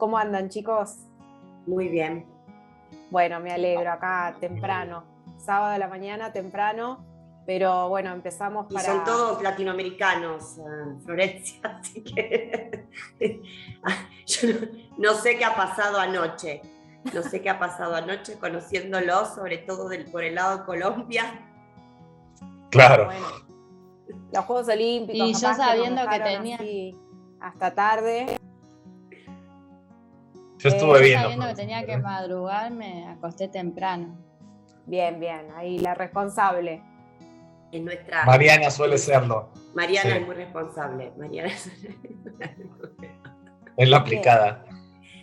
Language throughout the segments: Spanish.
¿Cómo andan, chicos? Muy bien. Bueno, me alegro, acá temprano, sábado de la mañana temprano, pero bueno, empezamos Y para... son todos latinoamericanos, Florencia, así que yo no sé qué ha pasado anoche. No sé qué ha pasado anoche conociéndolos, sobre todo por el lado de Colombia. Claro. Bueno, los Juegos Olímpicos, Y capaz yo sabiendo que nos que dejaron tenía... así hasta tarde. Yo estuve Yo viendo. sabiendo que tenía que madrugar, me acosté temprano. Bien, ahí la responsable. En nuestra, Mariana suele serlo. Mariana Sí. es muy responsable. Mariana Es la aplicada.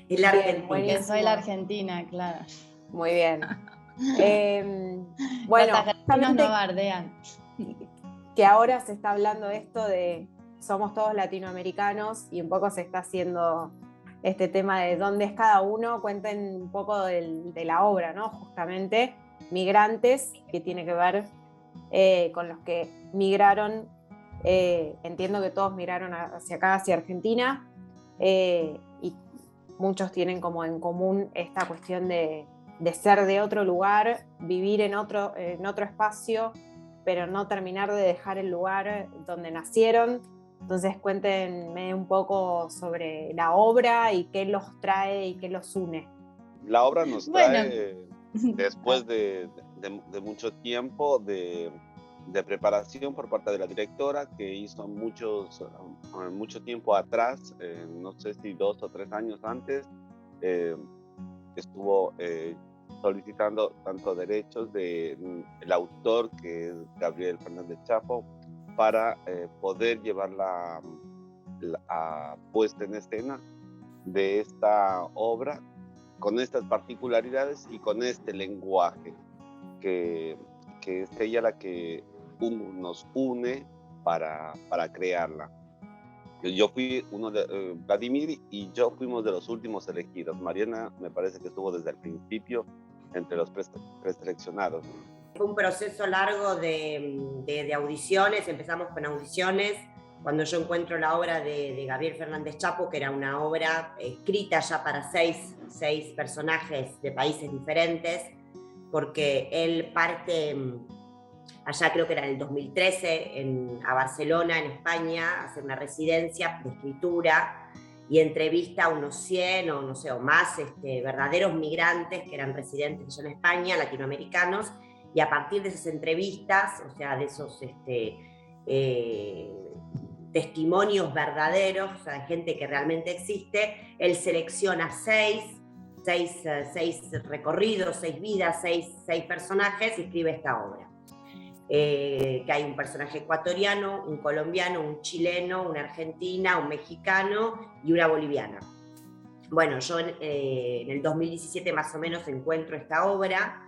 es la Bien, argentina. buenísimo. Que soy la argentina, claro. Muy bien. Bueno, Bueno, los argentinos no bardean. Que ahora se está hablando de esto de somos todos latinoamericanos y un poco se está haciendo este tema de dónde es cada uno. Cuenten un poco de la obra, ¿no? Justamente, Migrantes, que tiene que ver con los que migraron. Entiendo que todos migraron hacia acá, hacia Argentina, y muchos tienen como en común esta cuestión de ser de otro lugar, vivir en otro espacio, pero no terminar de dejar el lugar donde nacieron. Entonces cuéntenme un poco sobre la obra y qué los trae y qué los une. La obra nos trae después de mucho tiempo de preparación por parte de la directora, que hizo mucho tiempo atrás, no sé si 2 o 3 años antes, estuvo solicitando tanto derechos del autor, que es Gabriel Fernández Chapo, para poder llevar la puesta en escena de esta obra con estas particularidades y con este lenguaje que es ella la que nos une para crearla. Yo fui Vladimir y yo fuimos de los últimos elegidos. Mariana me parece que estuvo desde el principio entre los preseleccionados. Fue un proceso largo de audiciones. Empezamos con audiciones. Cuando yo encuentro la obra de Gabriel Fernández Chapo, que era una obra escrita ya para seis personajes de países diferentes, porque él parte allá, creo que era en el 2013, a Barcelona, en España, a hacer una residencia de escritura y entrevista a unos 100 o no sé, o más verdaderos migrantes que eran residentes allá en España, latinoamericanos, y a partir de esas entrevistas, o sea, de esos testimonios verdaderos, o sea, de gente que realmente existe, él selecciona seis recorridos, 6 vidas, seis personajes y escribe esta obra. Que hay un personaje ecuatoriano, un colombiano, un chileno, una argentina, un mexicano y una boliviana. Bueno, yo en el 2017 más o menos encuentro esta obra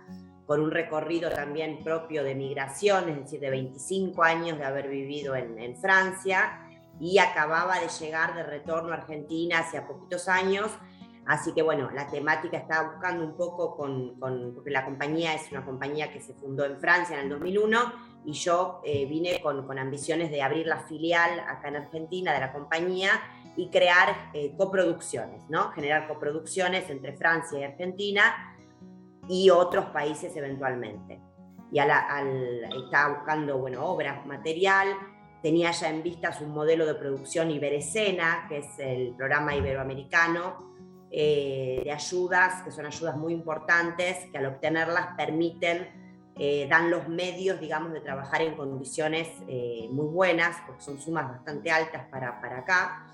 con un recorrido también propio de migración, es decir, de 25 años de haber vivido en Francia, y acababa de llegar de retorno a Argentina hace poquitos años. Así que bueno, la temática estaba buscando un poco porque la compañía es una compañía que se fundó en Francia en el 2001 y yo vine con ambiciones de abrir la filial acá en Argentina de la compañía y crear coproducciones, ¿no? Generar coproducciones entre Francia y Argentina y otros países eventualmente. Y estaba buscando, bueno, obras, material. Tenía ya en vistas un modelo de producción Iberescena, que es el programa iberoamericano de ayudas, que son ayudas muy importantes, que al obtenerlas permiten, dan los medios, digamos, de trabajar en condiciones muy buenas, porque son sumas bastante altas para acá.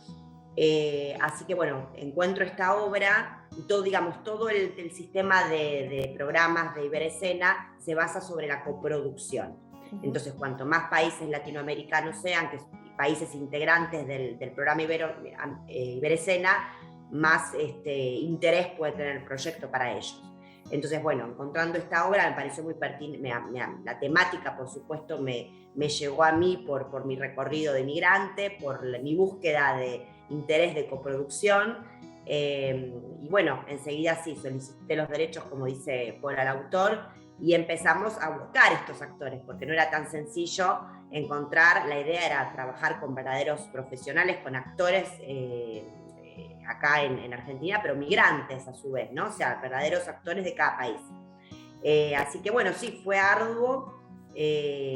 Así que bueno, encuentro esta obra y todo, digamos, todo el sistema de programas de Iberescena se basa sobre la coproducción. Entonces, cuanto más países latinoamericanos sean, que países integrantes del programa Iberescena, más interés puede tener el proyecto para ellos. Entonces, bueno, encontrando esta obra me pareció muy pertinente. La temática, por supuesto, me llegó a mí por mi recorrido de migrante, por mi búsqueda de interés de coproducción. Y bueno, enseguida sí, solicité los derechos, como dice Paul, al autor, y empezamos a buscar estos actores, porque no era tan sencillo encontrar. La idea era trabajar con verdaderos profesionales, con actores acá en Argentina, pero migrantes a su vez, ¿no? O sea, verdaderos actores de cada país. Así que bueno, sí, fue arduo,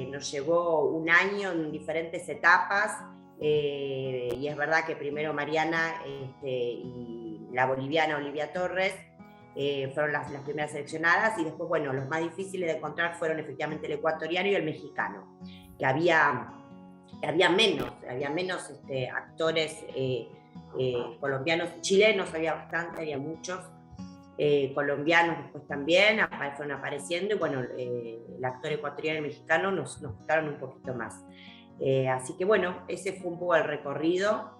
nos llevó un año en diferentes etapas, y es verdad que primero Mariana y la boliviana Olivia Torres fueron las primeras seleccionadas, y después, bueno, los más difíciles de encontrar fueron efectivamente el ecuatoriano y el mexicano, que había menos actores colombianos, chilenos había bastante, había muchos, colombianos después también fueron apareciendo, y bueno, el actor ecuatoriano y mexicano nos gustaron un poquito más. Así que bueno, ese fue un poco el recorrido.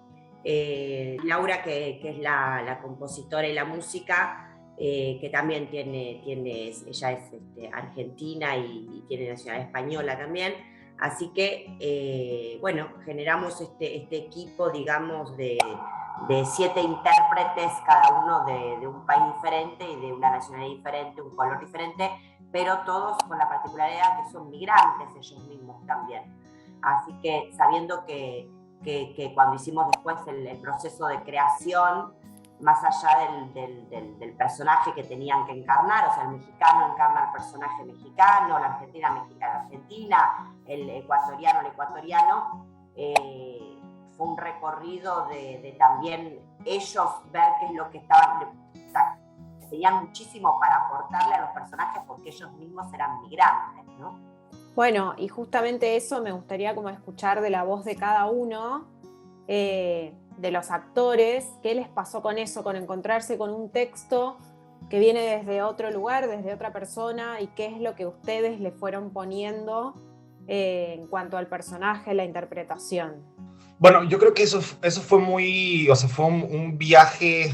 Laura, que es la compositora y la música, que también ella es argentina y tiene nacionalidad española también. Así que, bueno, generamos este equipo, digamos, de 7 intérpretes, cada uno de un país diferente y de una nacionalidad diferente, un color diferente, pero todos con la particularidad que son migrantes ellos mismos también. Así que sabiendo que cuando hicimos después el proceso de creación, más allá del personaje que tenían que encarnar, o sea, el mexicano encarna al personaje mexicano, la argentina, el ecuatoriano, fue un recorrido de también ellos ver qué es lo que tenían muchísimo para aportarle a los personajes porque ellos mismos eran migrantes, ¿no? Bueno, y justamente eso me gustaría como escuchar de la voz de cada uno, de los actores, qué les pasó con eso, con encontrarse con un texto que viene desde otro lugar, desde otra persona, y qué es lo que ustedes le fueron poniendo en cuanto al personaje, la interpretación. Bueno, yo creo que eso fue muy, o sea, fue un viaje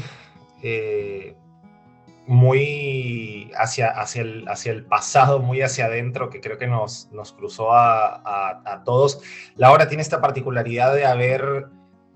muy hacia el pasado, muy hacia adentro, que creo que nos cruzó a todos. Laura tiene esta particularidad de haber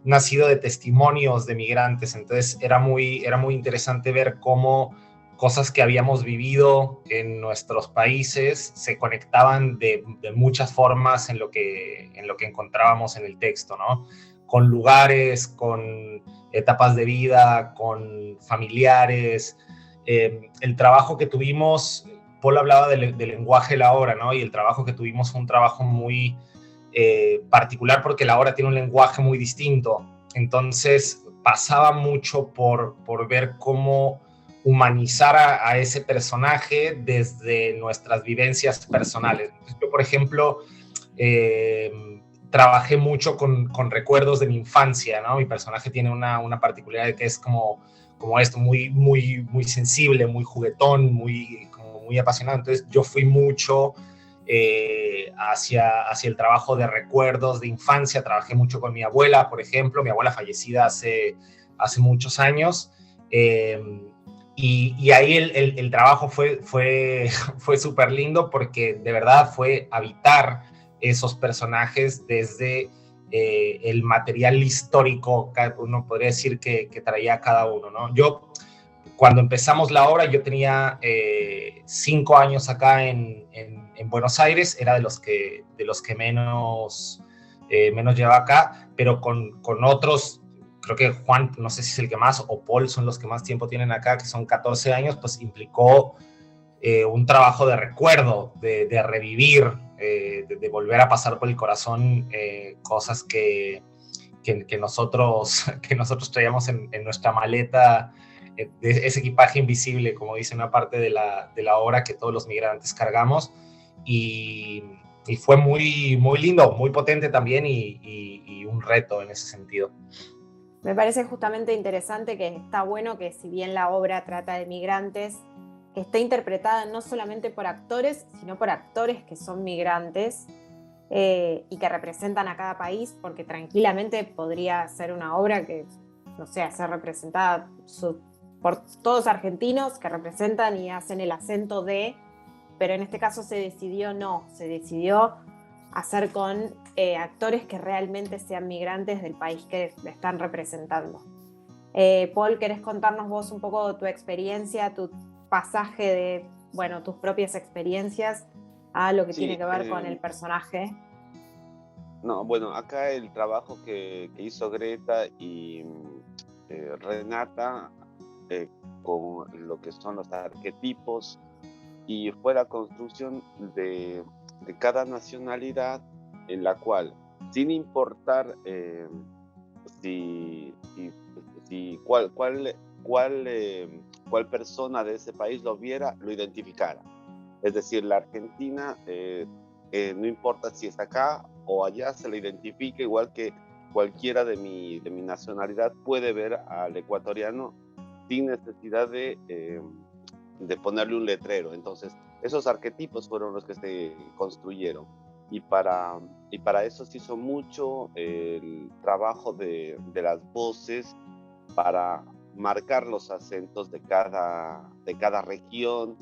nacido de testimonios de migrantes, entonces era muy interesante ver cómo cosas que habíamos vivido en nuestros países se conectaban de muchas formas en lo que encontrábamos en el texto, ¿no? Con lugares, con etapas de vida, con familiares. El trabajo que tuvimos, Paul hablaba del lenguaje de la obra, ¿no? Y el trabajo que tuvimos fue un trabajo muy particular porque la obra tiene un lenguaje muy distinto. Entonces pasaba mucho por ver cómo humanizar a ese personaje desde nuestras vivencias personales. Yo, por ejemplo, trabajé mucho con recuerdos de mi infancia, ¿no? Mi personaje tiene una particularidad que es como esto, muy sensible, muy juguetón, muy apasionado. Entonces yo fui mucho hacia el trabajo de recuerdos de infancia. Trabajé mucho con mi abuela, por ejemplo, mi abuela fallecida hace muchos años, y ahí el trabajo fue súper lindo porque de verdad fue habitar esos personajes desde el material histórico, uno podría decir que traía cada uno, ¿no? Yo, cuando empezamos la obra, yo tenía 5 años acá en Buenos Aires, era de los que menos llevaba acá, pero con otros, creo que Juan, no sé si es el que más, o Paul son los que más tiempo tienen acá, que son 14 años, pues implicó un trabajo de recuerdo, de revivir, de volver a pasar por el corazón cosas que nosotros traíamos en nuestra maleta, de ese equipaje invisible, como dice una parte de la obra que todos los migrantes cargamos, y fue muy lindo, muy potente también, y un reto en ese sentido. Me parece justamente interesante que está bueno que, si bien la obra trata de migrantes, que esté interpretada no solamente por actores, sino por actores que son migrantes y que representan a cada país, porque tranquilamente podría ser una obra que, no sé, ser representada por todos argentinos que representan y hacen el acento de, pero en este caso se decidió hacer con actores que realmente sean migrantes del país que están representando. Paul, ¿querés contarnos vos un poco tu experiencia, tu pasaje de, bueno, tus propias experiencias a lo que tiene que ver con el personaje? No, bueno, acá el trabajo que hizo Greta y Renata con lo que son los arquetipos, y fue la construcción de cada nacionalidad, en la cual, sin importar cuál persona de ese país lo viera, lo identificara. Es decir, la Argentina, no importa si es acá o allá, se le identifica igual que cualquiera de mi nacionalidad puede ver al ecuatoriano sin necesidad de ponerle un letrero. Entonces, esos arquetipos fueron los que se construyeron. Y para eso se hizo mucho el trabajo de las voces, para marcar los acentos de cada región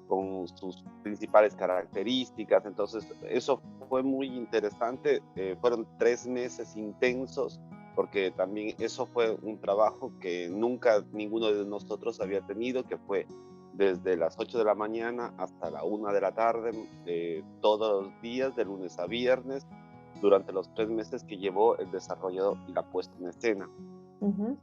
con sus principales características. Entonces, eso fue muy interesante. Fueron 3 meses intensos, porque también eso fue un trabajo que nunca ninguno de nosotros había tenido, que fue desde las 8 de la mañana hasta la 1 de la tarde, todos los días, de lunes a viernes, durante los 3 meses que llevó el desarrollo y la puesta en escena. Uh-huh.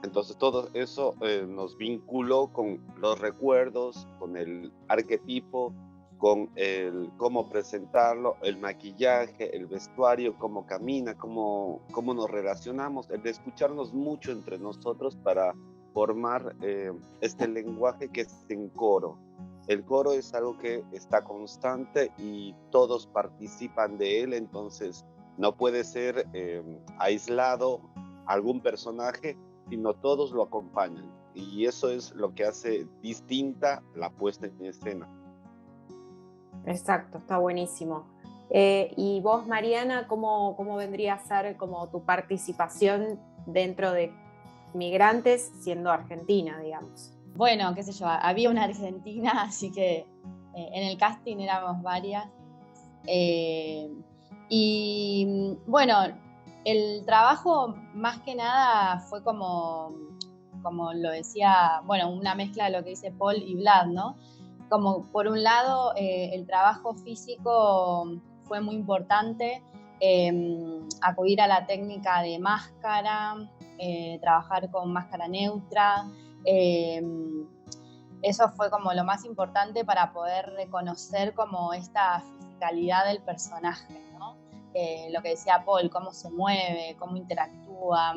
Entonces todo eso nos vinculó con los recuerdos, con el arquetipo, con el cómo presentarlo, el maquillaje, el vestuario, cómo camina, cómo nos relacionamos, el de escucharnos mucho entre nosotros para formar este lenguaje que es en coro. El coro es algo que está constante y todos participan de él, entonces no puede ser aislado algún personaje, sino todos lo acompañan. Y eso es lo que hace distinta la puesta en escena. Exacto, está buenísimo. Y vos, Mariana, ¿cómo vendría a ser como tu participación dentro de Migrantes siendo argentina, digamos? Bueno, qué sé yo, había una argentina, así que en el casting éramos varias. Y bueno, el trabajo más que nada fue como lo decía, bueno, una mezcla de lo que dice Paul y Vlad, ¿no? Como por un lado el trabajo físico fue muy importante, acudir a la técnica de máscara, trabajar con máscara neutra, eso fue como lo más importante para poder reconocer como esta fisicalidad del personaje, ¿no? Lo que decía Paul, cómo se mueve, cómo interactúa,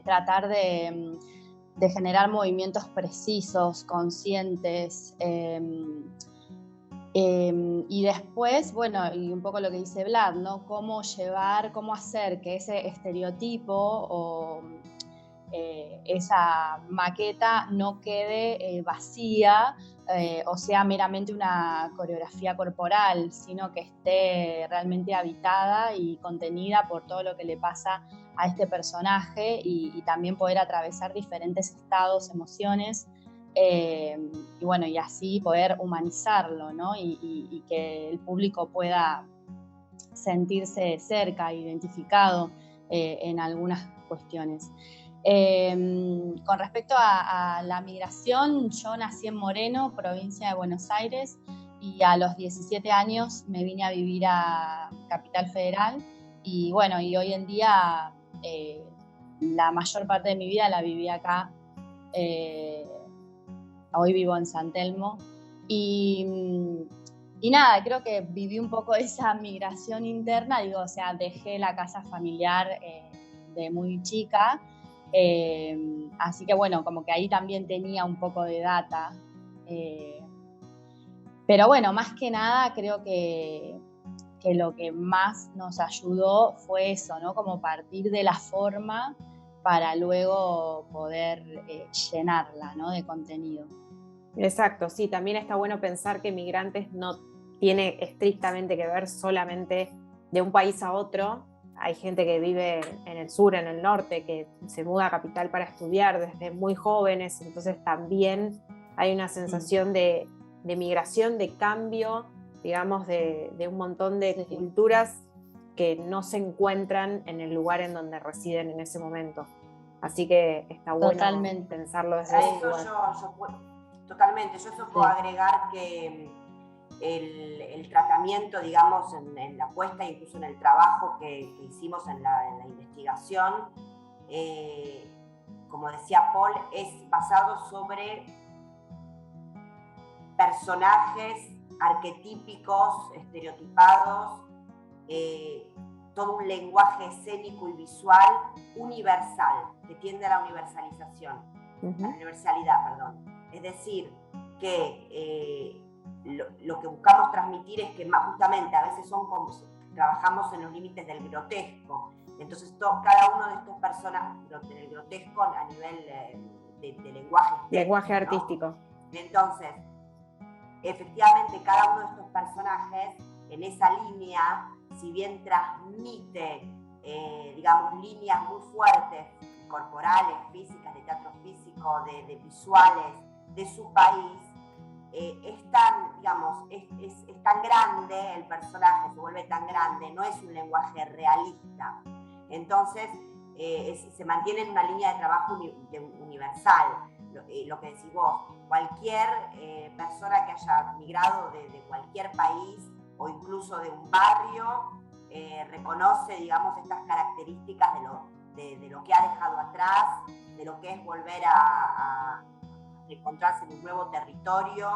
tratar de generar movimientos precisos, conscientes, y después, bueno, y un poco lo que dice Vlad, ¿no? Cómo hacer que ese estereotipo o esa maqueta no quede vacía o sea meramente una coreografía corporal, sino que esté realmente habitada y contenida por todo lo que le pasa a este personaje y también poder atravesar diferentes estados, emociones, y bueno, y así poder humanizarlo, ¿no? Y que el público pueda sentirse cerca, identificado en algunas cuestiones. Con respecto a la migración, yo nací en Moreno, provincia de Buenos Aires, y a los 17 años me vine a vivir a Capital Federal, y bueno, y hoy en día la mayor parte de mi vida la viví acá. Hoy vivo en San Telmo y nada, creo que viví un poco esa migración interna, digo, o sea, dejé la casa familiar de muy chica, así que bueno, como que ahí también tenía un poco de data, pero bueno, más que nada creo que lo que más nos ayudó fue eso, ¿no? Como partir de la forma para luego poder llenarla, ¿no? De contenido. Exacto, sí, también está bueno pensar que Migrantes no tiene estrictamente que ver solamente de un país a otro. Hay gente que vive en el sur, en el norte, que se muda a Capital para estudiar desde muy jóvenes, entonces también hay una sensación de migración, de cambio, digamos, de un montón de culturas que no se encuentran en el lugar en donde residen en ese momento. Así que está bueno pensarlo desde ese lugar. Totalmente, yo eso puedo agregar que el tratamiento, digamos, en la puesta, incluso en el trabajo que hicimos en la investigación, como decía Paul, es basado sobre personajes arquetípicos, estereotipados, todo un lenguaje escénico y visual universal, que tiende a la universalización, a la universalidad, perdón. Es decir, que lo que buscamos transmitir es que justamente a veces son como trabajamos en los límites del grotesco. Entonces cada uno de estos personajes, del grotesco a nivel de lenguaje estético, lenguaje artístico. ¿no? Entonces, efectivamente, cada uno de estos personajes en esa línea, si bien transmite, digamos, líneas muy fuertes, corporales, físicas, de teatro físico, de visuales, de su país, es tan, digamos, es tan grande el personaje, se vuelve tan grande, no es un lenguaje realista. Entonces, se mantiene en una línea de trabajo universal. Lo que decís vos, cualquier persona que haya migrado de cualquier país o incluso de un barrio reconoce, digamos, estas características de lo que ha dejado atrás, de lo que es volver a encontrarse en un nuevo territorio,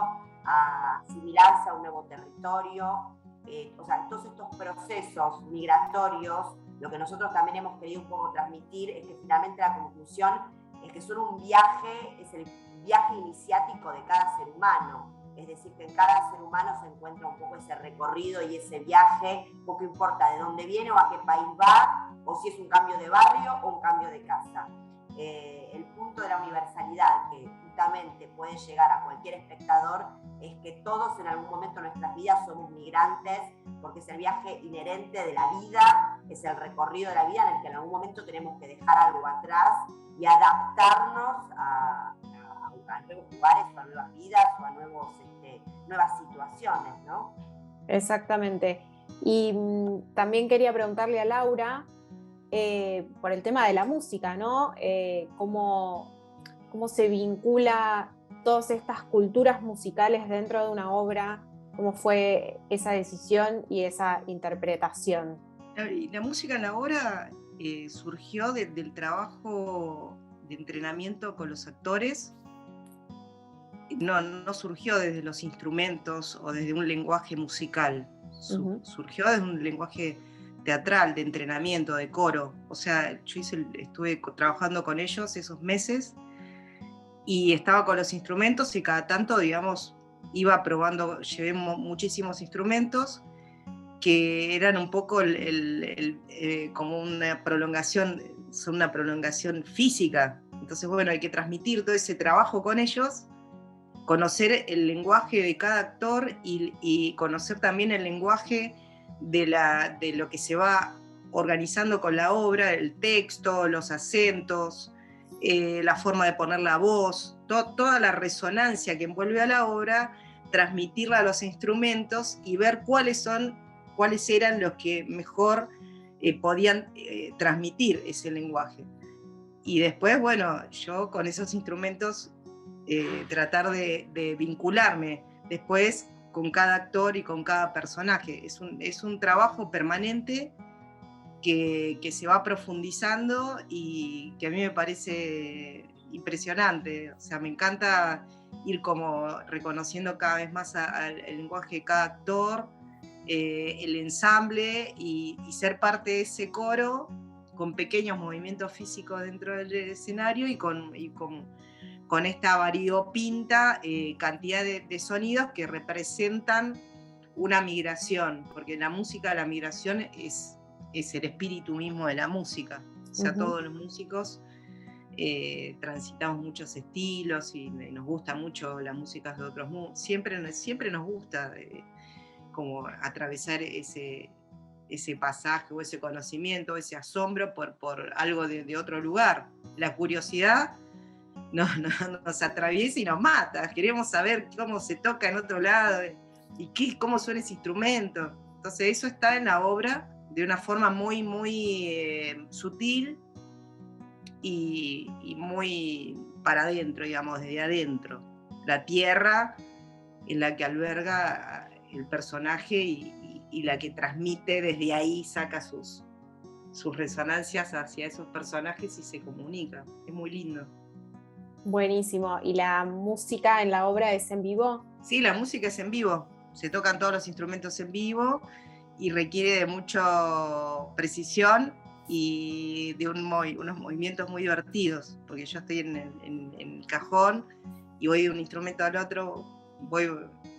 a asimilarse a un nuevo territorio. O sea, todos estos procesos migratorios, lo que nosotros también hemos querido un poco transmitir es que finalmente la conclusión es que son un viaje, es el viaje iniciático de cada ser humano. Es decir, que en cada ser humano se encuentra un poco ese recorrido y ese viaje, poco importa de dónde viene o a qué país va, o si es un cambio de barrio o un cambio de casa. El punto de la universalidad que justamente puede llegar a cualquier espectador es que todos en algún momento de nuestras vidas somos migrantes, porque es el viaje inherente de la vida, es el recorrido de la vida en el que en algún momento tenemos que dejar algo atrás y adaptarnos a nuevos lugares, o a nuevas vidas, o a nuevas situaciones, ¿no? Exactamente. Y también quería preguntarle a Laura por el tema de la música, ¿no? ¿Cómo se vincula todas estas culturas musicales dentro de una obra? ¿Cómo fue esa decisión y esa interpretación? La música en la obra surgió del trabajo de entrenamiento con los actores. No surgió desde los instrumentos o desde un lenguaje musical. Surgió desde un lenguaje teatral, de entrenamiento, de coro. O sea, yo estuve trabajando con ellos esos meses y estaba con los instrumentos y cada tanto, digamos, iba probando, llevé muchísimos instrumentos que eran un poco como una prolongación, son una prolongación física. Entonces, bueno, hay que transmitir todo ese trabajo con ellos, conocer el lenguaje de cada actor y conocer también el lenguaje de lo que se va organizando con la obra, el texto, los acentos, la forma de poner la voz, toda la resonancia que envuelve a la obra, transmitirla a los instrumentos y ver cuáles eran los que mejor podían transmitir ese lenguaje. Y después, bueno, yo con esos instrumentos tratar de vincularme después con cada actor y con cada personaje. Es un trabajo permanente que se va profundizando y que a mí me parece impresionante. O sea, me encanta ir como reconociendo cada vez más el lenguaje de cada actor, el ensamble y ser parte de ese coro con pequeños movimientos físicos dentro del escenario y con esta variopinta cantidad de sonidos que representan una migración, porque la música, la migración es el espíritu mismo de la música. O sea, todos los músicos transitamos muchos estilos y nos gusta mucho las músicas de otros mundos. Siempre nos gusta como atravesar ese pasaje o ese conocimiento, ese asombro por algo de otro lugar. La curiosidad nos atraviesa y nos mata. Queremos saber cómo se toca en otro lado y cómo suena ese instrumento. Entonces eso está en la obra de una forma muy, muy sutil y muy para adentro, digamos, desde adentro. La tierra en la que alberga el personaje y la que transmite desde ahí, saca sus sus resonancias hacia esos personajes y se comunica. Es muy lindo. Buenísimo. ¿Y la música en la obra es en vivo? Sí, la música es en vivo. Se tocan todos los instrumentos en vivo y requiere de mucha precisión y de unos movimientos muy divertidos, porque yo estoy en el cajón y voy de un instrumento al otro, voy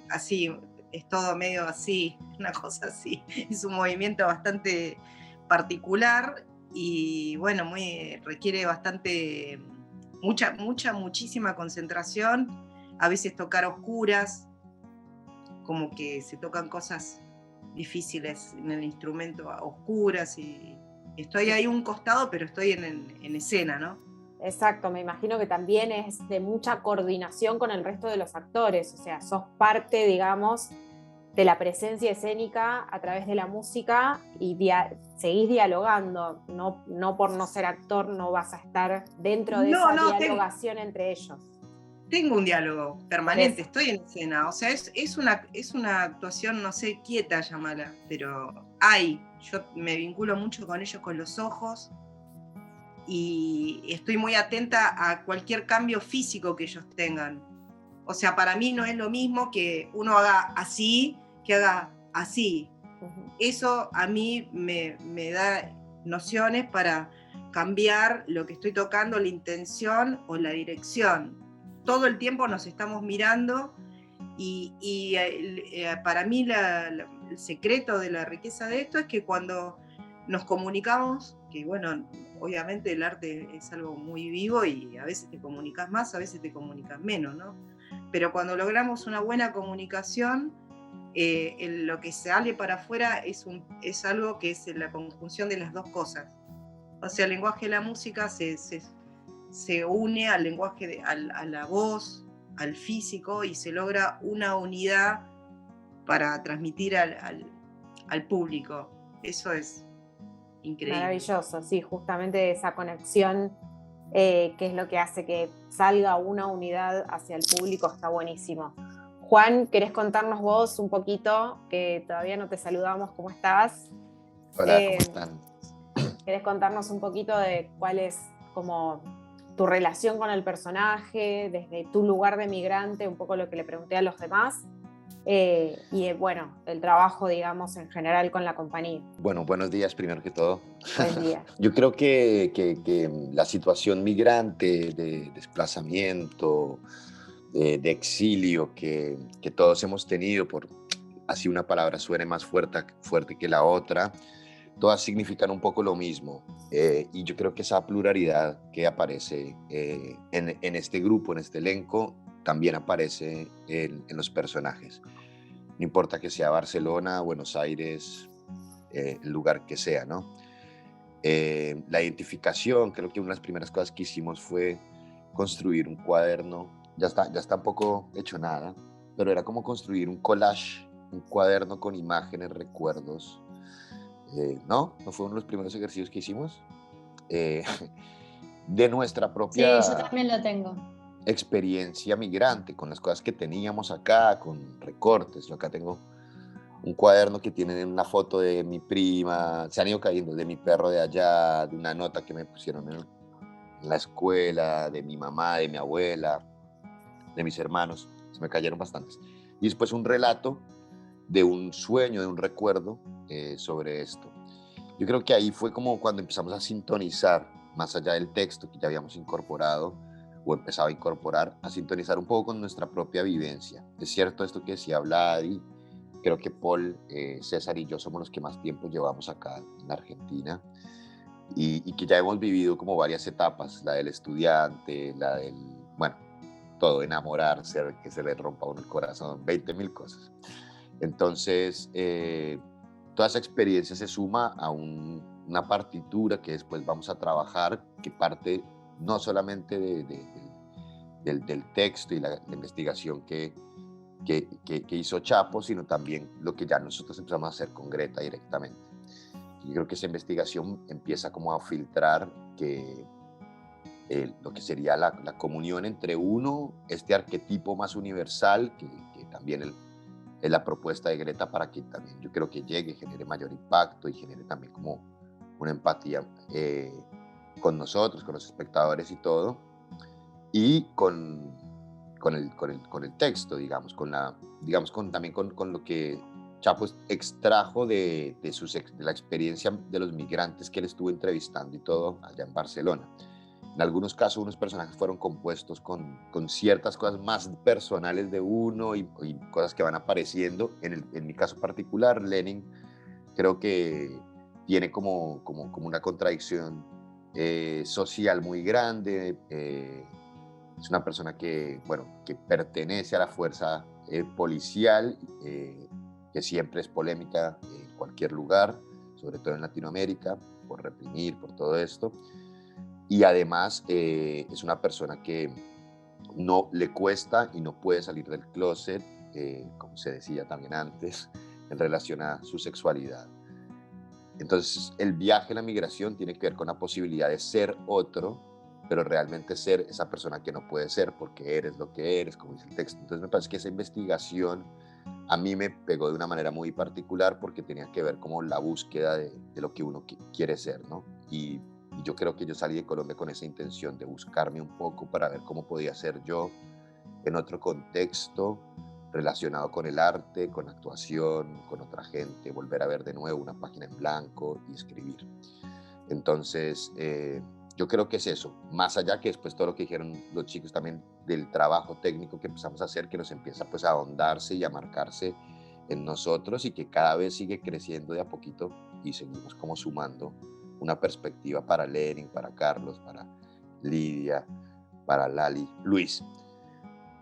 así, es todo medio así, una cosa así. Es un movimiento bastante particular y bueno, requiere bastante, muchísima concentración, a veces tocar a oscuras, como que se tocan cosas difíciles en el instrumento a oscuras y estoy ahí un costado, pero estoy en escena, ¿no? Exacto, me imagino que también es de mucha coordinación con el resto de los actores, o sea, sos parte, digamos, de la presencia escénica a través de la música y seguís dialogando, no por no ser actor no vas a estar dentro de esa dialogación entre ellos. Tengo un diálogo permanente, estoy en escena, o sea, es una actuación, no sé, quieta, llamala, pero yo me vinculo mucho con ellos con los ojos y estoy muy atenta a cualquier cambio físico que ellos tengan. O sea, para mí no es lo mismo que uno haga así, que haga así. Eso a mí me da nociones para cambiar lo que estoy tocando, la intención o la dirección. Todo el tiempo nos estamos mirando y para mí el secreto de la riqueza de esto es que cuando nos comunicamos, que bueno, obviamente el arte es algo muy vivo y a veces te comunicas más, a veces te comunicas menos, ¿no? Pero cuando logramos una buena comunicación, lo que sale para afuera es algo que es la conjunción de las dos cosas. O sea, el lenguaje de la música se une al lenguaje, a la voz, al físico, y se logra una unidad para transmitir al público. Eso es increíble. Maravilloso, sí, justamente esa conexión que es lo que hace que salga una unidad hacia el público, está buenísimo. Juan, ¿querés contarnos vos un poquito, que todavía no te saludamos, cómo estás? Hola, ¿cómo están? ¿Querés contarnos un poquito de cuál es como tu relación con el personaje, desde tu lugar de migrante, un poco lo que le pregunté a los demás? Y bueno, el trabajo, digamos, en general con la compañía. Bueno, buenos días primero que todo. Buen día. Yo creo que la situación migrante, de desplazamiento, de exilio que todos hemos tenido, por así una palabra suene más fuerte que la otra, todas significan un poco lo mismo. Y yo creo que esa pluralidad que aparece en este grupo, en este elenco, también aparece en los personajes. No importa que sea Barcelona, Buenos Aires, el lugar que sea, ¿no? La identificación, creo que una de las primeras cosas que hicimos fue construir un cuaderno. Ya está un poco hecho nada, pero era como construir un collage, un cuaderno con imágenes, recuerdos. ¿No? ¿No fue uno de los primeros ejercicios que hicimos? De nuestra propia... Sí, yo también lo tengo. Experiencia migrante, con las cosas que teníamos acá, con recortes. Yo acá tengo un cuaderno que tiene una foto de mi prima, se han ido cayendo, de mi perro de allá, de una nota que me pusieron en la escuela, de mi mamá, de mi abuela, de mis hermanos, se me cayeron bastantes. Y después un relato de un sueño, de un recuerdo sobre esto. Yo creo que ahí fue como cuando empezamos a sintonizar, más allá del texto que ya habíamos incorporado, o empezaba a incorporar, a sintonizar un poco con nuestra propia vivencia. Es cierto esto que decía Vladi, creo que Paul, César y yo somos los que más tiempo llevamos acá en Argentina y que ya hemos vivido como varias etapas, la del estudiante, la del, bueno, todo, enamorarse, que se le rompa a uno el corazón, 20.000 cosas. Entonces, toda esa experiencia se suma a una partitura que después vamos a trabajar, que parte no solamente del texto y la investigación que hizo Chapo, sino también lo que ya nosotros empezamos a hacer con Greta directamente. Yo creo que esa investigación empieza como a filtrar lo que sería la comunión entre uno, este arquetipo más universal, que también es la propuesta de Greta para que también yo creo que llegue, genere mayor impacto y genere también como una empatía con nosotros, con los espectadores y todo, y con el texto, digamos, también con lo que Chapo extrajo de la experiencia de los migrantes que él estuvo entrevistando y todo allá en Barcelona. En algunos casos, unos personajes fueron compuestos con ciertas cosas más personales de uno y cosas que van apareciendo. En mi caso particular, Lenin creo que tiene como una contradicción social muy grande. Es una persona que pertenece a la fuerza policial, que siempre es polémica en cualquier lugar, sobre todo en Latinoamérica, por reprimir, por todo esto. Y además es una persona que no le cuesta y no puede salir del closet, como se decía también antes, en relación a su sexualidad. Entonces, el viaje a la migración tiene que ver con la posibilidad de ser otro, pero realmente ser esa persona que no puede ser porque eres lo que eres, como dice el texto. Entonces, me parece que esa investigación a mí me pegó de una manera muy particular porque tenía que ver como la búsqueda de lo que uno quiere ser, ¿no? Y yo creo que yo salí de Colombia con esa intención de buscarme un poco para ver cómo podía ser yo en otro contexto relacionado con el arte, con actuación, con otra gente, volver a ver de nuevo una página en blanco y escribir. Entonces, yo creo que es eso, más allá que después todo lo que dijeron los chicos también del trabajo técnico que empezamos a hacer, que nos empieza pues a ahondarse y a marcarse en nosotros y que cada vez sigue creciendo de a poquito y seguimos como sumando una perspectiva para Lenin, para Carlos, para Lidia, para Lali, Luis.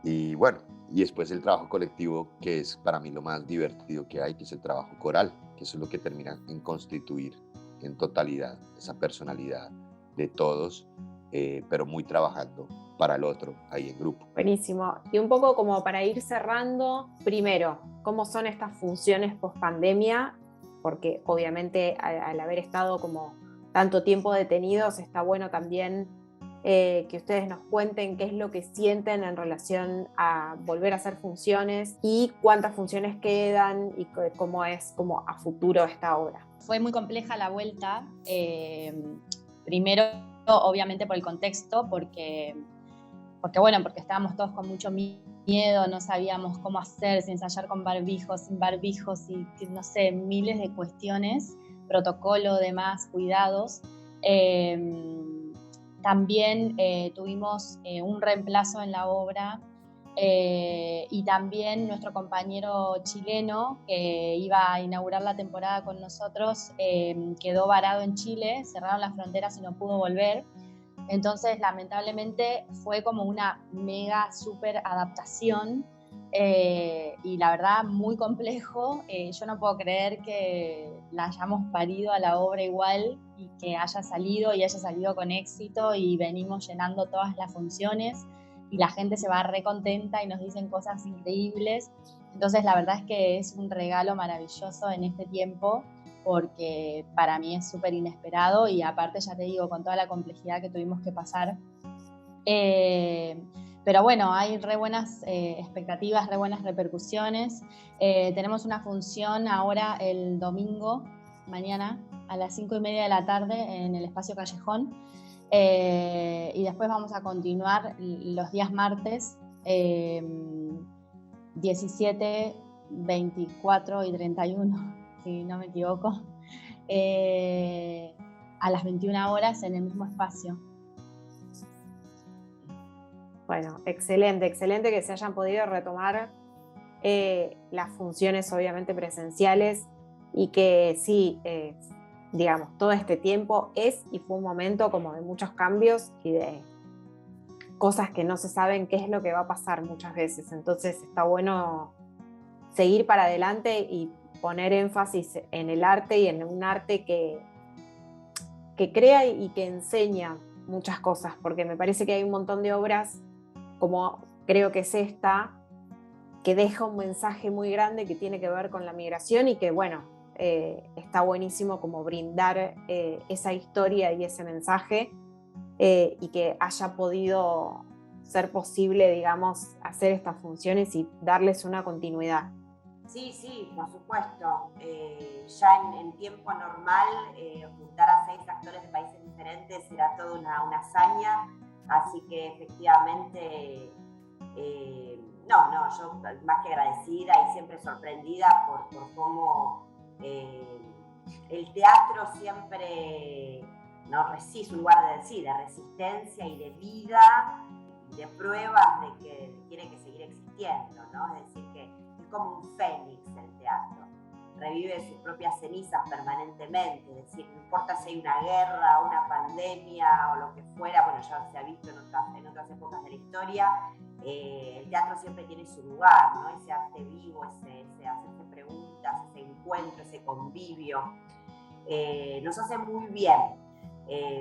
Y bueno, y después el trabajo colectivo, que es para mí lo más divertido que hay, que es el trabajo coral, que eso es lo que termina en constituir en totalidad esa personalidad de todos, pero muy trabajando para el otro, ahí en grupo. Buenísimo. Y un poco como para ir cerrando, primero, ¿cómo son estas funciones post pandemia? Porque obviamente al haber estado como tanto tiempo detenidos, está bueno también que ustedes nos cuenten qué es lo que sienten en relación a volver a hacer funciones y cuántas funciones quedan y cómo es como a futuro esta obra. Fue muy compleja la vuelta, primero obviamente por el contexto, porque estábamos todos con mucho miedo, no sabíamos cómo hacer, si ensayar con barbijos, sin barbijos y no sé, miles de cuestiones, protocolo, demás, cuidados. También tuvimos un reemplazo en la obra y también nuestro compañero chileno que iba a inaugurar la temporada con nosotros quedó varado en Chile, cerraron las fronteras y no pudo volver. Entonces, lamentablemente, fue como una mega super adaptación y la verdad muy complejo. Yo no puedo creer que la hayamos parido a la obra igual y que haya salido con éxito y venimos llenando todas las funciones y la gente se va re contenta y nos dicen cosas increíbles. Entonces, la verdad es que es un regalo maravilloso en este tiempo porque para mí es súper inesperado y aparte, ya te digo, con toda la complejidad que tuvimos que pasar. Pero bueno, hay re buenas expectativas, re buenas repercusiones. Tenemos una función ahora el domingo, mañana, a las 5:30 de la tarde en el Espacio Callejón. Y después vamos a continuar los días martes, 17, 24 y 31. Si no me equivoco, a las 21 horas en el mismo espacio. Bueno, excelente, excelente que se hayan podido retomar las funciones obviamente presenciales y que sí, digamos, todo este tiempo es y fue un momento como de muchos cambios y de cosas que no se saben qué es lo que va a pasar muchas veces. Entonces está bueno seguir para adelante y poner énfasis en el arte y en un arte que crea y que enseña muchas cosas, porque me parece que hay un montón de obras, como creo que es esta, que deja un mensaje muy grande que tiene que ver con la migración y que, bueno, está buenísimo como brindar esa historia y ese mensaje y que haya podido ser posible, digamos, hacer estas funciones y darles una continuidad. Sí, por supuesto. Ya en tiempo normal, juntar a 6 actores de países diferentes era toda una hazaña, así que efectivamente, yo más que agradecida y siempre sorprendida por cómo el teatro siempre nos resiste, un lugar de resistencia y de vida, y de pruebas de que tiene que seguir existiendo, ¿no? Es decir, que es como un fénix el teatro, revive sus propias cenizas permanentemente, es decir, no importa si hay una guerra, una pandemia o lo que fuera, bueno, ya se ha visto en otras épocas de la historia, el teatro siempre tiene su lugar, ¿no? Ese arte vivo, ese hacerse preguntas, ese encuentro, ese convivio, nos hace muy bien.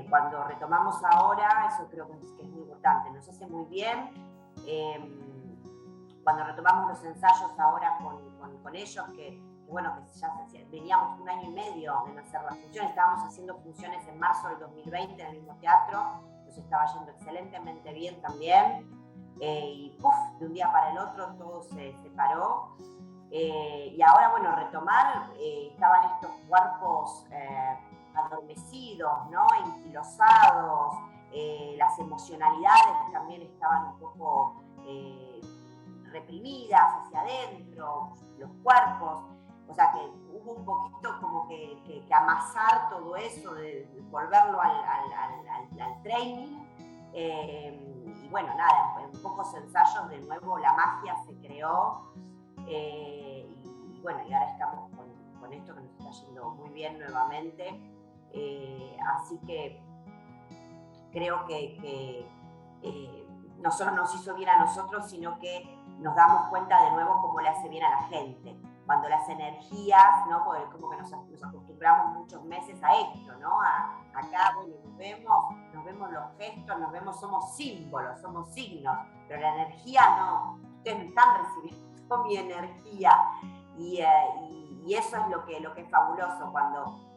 Cuando retomamos ahora, eso creo que es muy importante, nos hace muy bien. Cuando retomamos los ensayos ahora con ellos, que ya veníamos 1 año y medio de no hacer las funciones, estábamos haciendo funciones en marzo del 2020 en el mismo teatro, nos estaba yendo excelentemente bien también, y de un día para el otro todo se paró. Y ahora, retomar, estaban estos cuerpos adormecidos, ¿no? Enquilosados, las emocionalidades también estaban un poco reprimidas hacia adentro, los cuerpos, o sea que hubo un poquito como que amasar todo eso, de volverlo al training, y en pocos ensayos de nuevo la magia se creó, y ahora estamos con esto que nos está yendo muy bien nuevamente, así que creo que no solo nos hizo bien a nosotros, sino que nos damos cuenta de nuevo cómo le hace bien a la gente, cuando las energías, ¿no? Porque como que nos acostumbramos muchos meses a esto, ¿no? Acá, nos vemos los gestos, somos símbolos, somos signos, pero la energía no, ustedes me están recibiendo mi energía, y eso es lo que es fabuloso,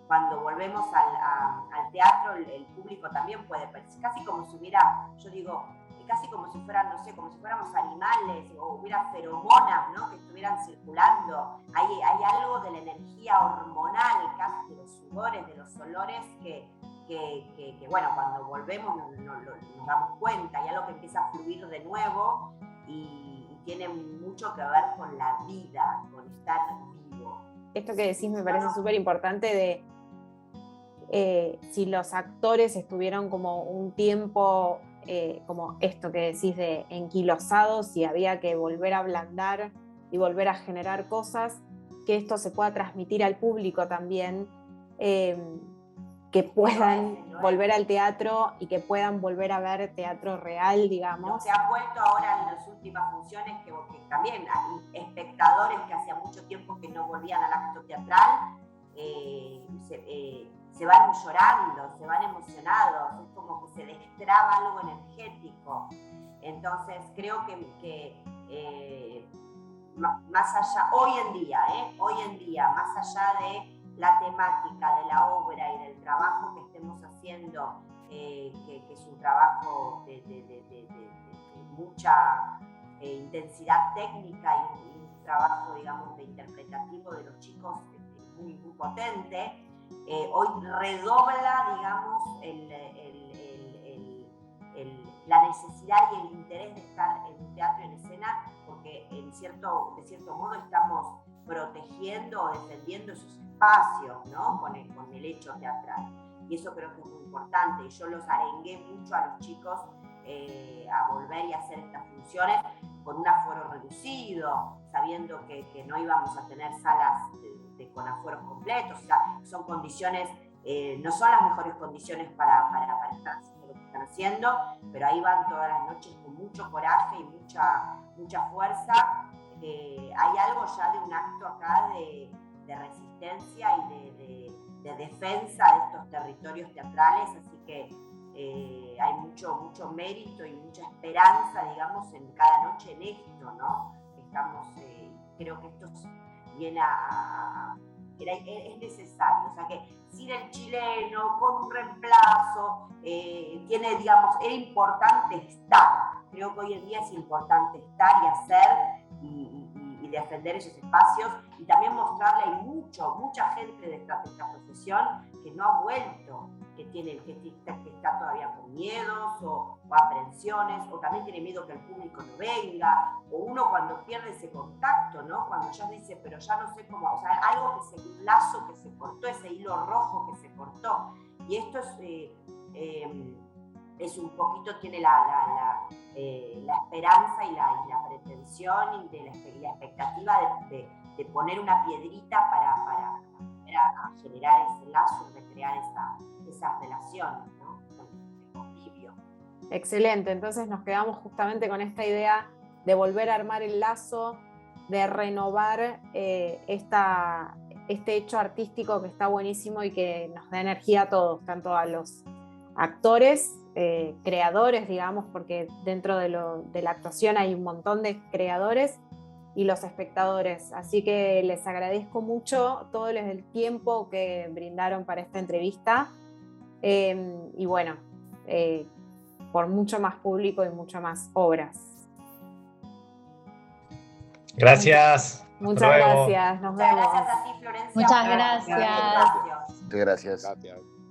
cuando volvemos al teatro, el público también puede, casi como si hubiera, yo digo, casi como si fueran, no sé, como si fuéramos animales, o hubiera feromonas, ¿no? Que estuvieran circulando. Hay algo de la energía hormonal, casi de los sudores, de los olores, que cuando volvemos nos damos cuenta, hay algo que empieza a fluir de nuevo, y tiene mucho que ver con la vida, con estar vivo. Esto que decís me parece súper importante de si los actores estuvieron como un tiempo, como esto que decís de enquilosados, y había que volver a ablandar y volver a generar cosas, que esto se pueda transmitir al público también, que puedan volver al teatro y que puedan volver a ver teatro real, digamos. Lo que han vuelto ahora en las últimas funciones, que también hay espectadores que hacía mucho tiempo que no volvían al acto teatral, se van llorando, se van emocionados, es como que se destraba algo energético. Entonces creo que más allá, hoy en día, más allá de la temática de la obra y del trabajo que estemos haciendo, que es un trabajo de mucha intensidad técnica, y un trabajo, digamos, de interpretativo de los chicos muy, muy potente, hoy redobla, digamos, la necesidad y el interés de estar en un teatro en escena, porque de cierto modo estamos protegiendo o defendiendo esos espacios, ¿no? con el hecho teatral. Y eso creo que es muy importante. Yo los arengué mucho a los chicos a volver y hacer estas funciones con un aforo reducido, sabiendo que no íbamos a tener salas con aforos completos. O sea, son condiciones, no son las mejores condiciones para estar haciendo lo que están haciendo, pero ahí van todas las noches con mucho coraje y mucha fuerza. Hay algo ya de un acto acá de resistencia y de defensa de estos territorios teatrales, así que hay mucho mérito y mucha esperanza, digamos, en cada noche en esto, ¿no? Estamos, creo que esto viene es necesario, o sea que sin el chileno, con un reemplazo, digamos, era importante estar. Creo que hoy en día es importante estar y hacer y defender esos espacios y también mostrarle hay mucha gente de esta profesión que no ha vuelto, que está todavía con miedos o aprensiones, o también tiene miedo que el público no venga, o uno cuando pierde ese contacto, ¿no? Cuando ya dice, pero ya no sé cómo, o sea, un lazo que se cortó, ese hilo rojo que se cortó. Y esto es un poquito, tiene la esperanza y la pretensión y la expectativa de poner una piedrita para generar ese lazo y recrear esas relaciones, ¿no? El convivio. Excelente, entonces nos quedamos justamente con esta idea de volver a armar el lazo, de renovar este hecho artístico que está buenísimo y que nos da energía a todos, tanto a los actores, creadores, digamos, porque dentro de la actuación hay un montón de creadores, y los espectadores. Así que les agradezco mucho todo el tiempo que brindaron para esta entrevista. Y bueno, por mucho más público y mucho más obras. Gracias. Muchas gracias. Nos vemos. Gracias a ti, Florencia. Muchas gracias. Muchas gracias. Gracias.